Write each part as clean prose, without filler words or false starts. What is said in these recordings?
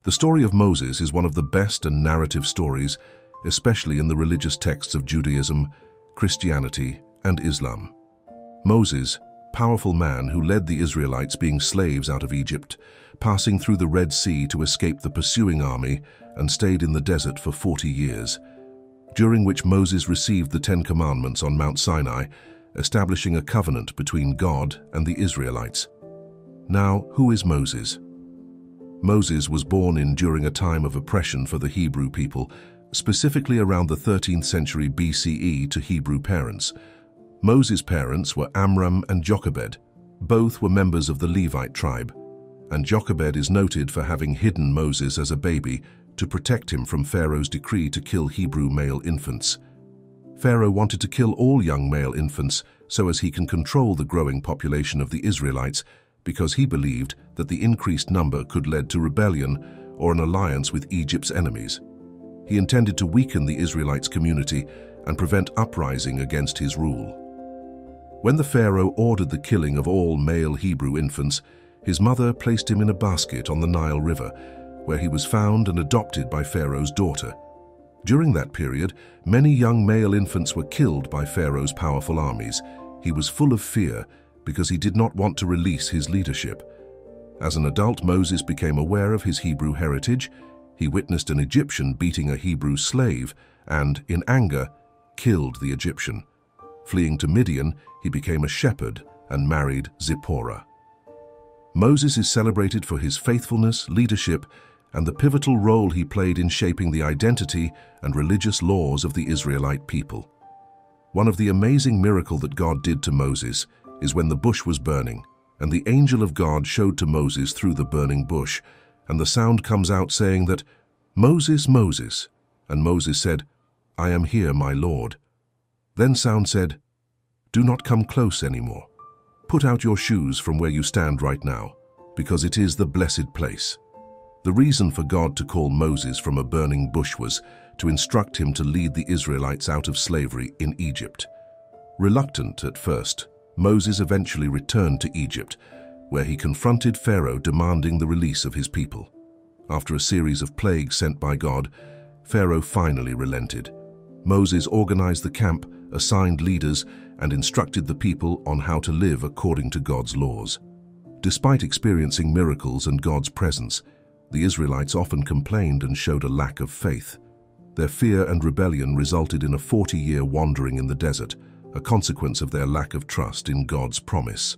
The story of Moses is one of the best and narrative stories, especially in the religious texts of Judaism, Christianity, and Islam. Moses, powerful man who led the Israelites being slaves out of Egypt, passing through the Red Sea to escape the pursuing army and stayed in the desert for 40 years, during which Moses received the 10 Commandments on Mount Sinai, establishing a covenant between God and the Israelites. Now, who is Moses? Moses was born during a time of oppression for the Hebrew people, specifically around the 13th century BCE to Hebrew parents. Moses' parents were Amram and Jochebed. Both were members of the Levite tribe, and Jochebed is noted for having hidden Moses as a baby to protect him from Pharaoh's decree to kill Hebrew male infants. Pharaoh wanted to kill all young male infants so as he can control the growing population of the Israelites, because he believed that the increased number could lead to rebellion or an alliance with Egypt's enemies. He intended to weaken the Israelites' community and prevent uprising against his rule. When the Pharaoh ordered the killing of all male Hebrew infants, his mother placed him in a basket on the Nile River, where he was found and adopted by Pharaoh's daughter. During that period, many young male infants were killed by Pharaoh's powerful armies. He was full of fear because he did not want to release his leadership. As an adult, Moses became aware of his Hebrew heritage. He witnessed an Egyptian beating a Hebrew slave and, in anger, killed the Egyptian. Fleeing to Midian, he became a shepherd and married Zipporah. Moses is celebrated for his faithfulness, leadership, and the pivotal role he played in shaping the identity and religious laws of the Israelite people. One of the amazing miracles that God did to Moses is when the bush was burning, and the angel of God showed to Moses through the burning bush, and the sound comes out saying that, "Moses, Moses," and Moses said, "I am here, my Lord." Then sound said, "Do not come close anymore. Put out your shoes from where you stand right now, because it is the blessed place." The reason for God to call Moses from a burning bush was to instruct him to lead the Israelites out of slavery in Egypt. Reluctant at first, Moses eventually returned to Egypt, where he confronted Pharaoh demanding the release of his people. After a series of plagues sent by God, Pharaoh finally relented. Moses organized the camp, assigned leaders, and instructed the people on how to live according to God's laws. Despite experiencing miracles and God's presence, the Israelites often complained and showed a lack of faith. Their fear and rebellion resulted in a 40-year wandering in the desert, a consequence of their lack of trust in God's promise.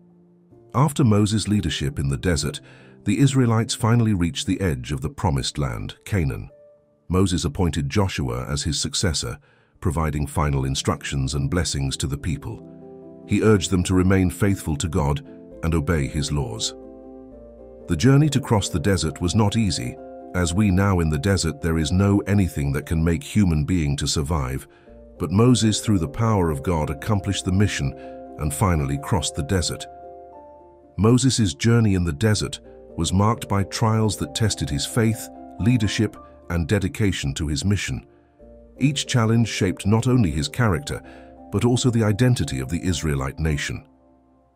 After Moses' leadership in the desert, the Israelites finally reached the edge of the promised land, Canaan. Moses appointed Joshua as his successor, providing final instructions and blessings to the people. He urged them to remain faithful to God and obey his laws. The journey to cross the desert was not easy. As we now in the desert, there is no anything that can make human being to survive. But Moses, through the power of God, accomplished the mission and finally crossed the desert. Moses' journey in the desert was marked by trials that tested his faith, leadership, and dedication to his mission. Each challenge shaped not only his character, but also the identity of the Israelite nation.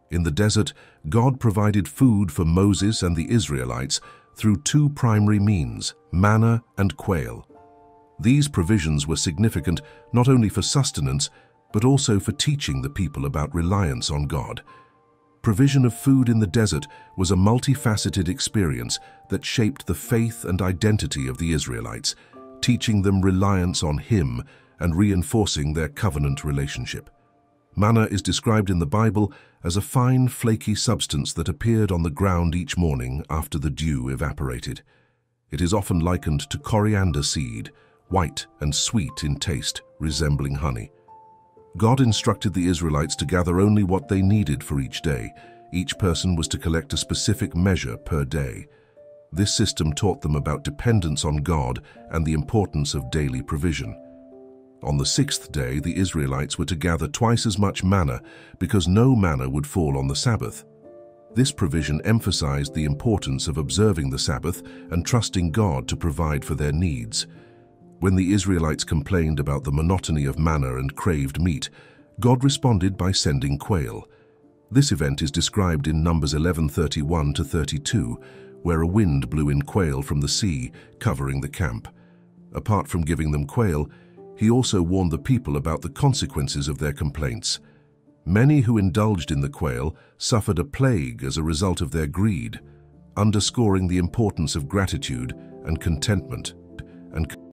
In the desert, God provided food for Moses and the Israelites through two primary means, manna and quail. These provisions were significant not only for sustenance, but also for teaching the people about reliance on God. Provision of food in the desert was a multifaceted experience that shaped the faith and identity of the Israelites, teaching them reliance on Him and reinforcing their covenant relationship. Manna is described in the Bible as a fine, flaky substance that appeared on the ground each morning after the dew evaporated. It is often likened to coriander seed, white and sweet in taste, resembling honey. God instructed the Israelites to gather only what they needed for each day. Each person was to collect a specific measure per day. This system taught them about dependence on God and the importance of daily provision. On the sixth day, the Israelites were to gather twice as much manna because no manna would fall on the Sabbath. This provision emphasized the importance of observing the Sabbath and trusting God to provide for their needs. When the Israelites complained about the monotony of manna and craved meat, God responded by sending quail. This event is described in Numbers 11:31-32, where a wind blew in quail from the sea, covering the camp. Apart from giving them quail, he also warned the people about the consequences of their complaints. Many who indulged in the quail suffered a plague as a result of their greed, underscoring the importance of gratitude and contentment.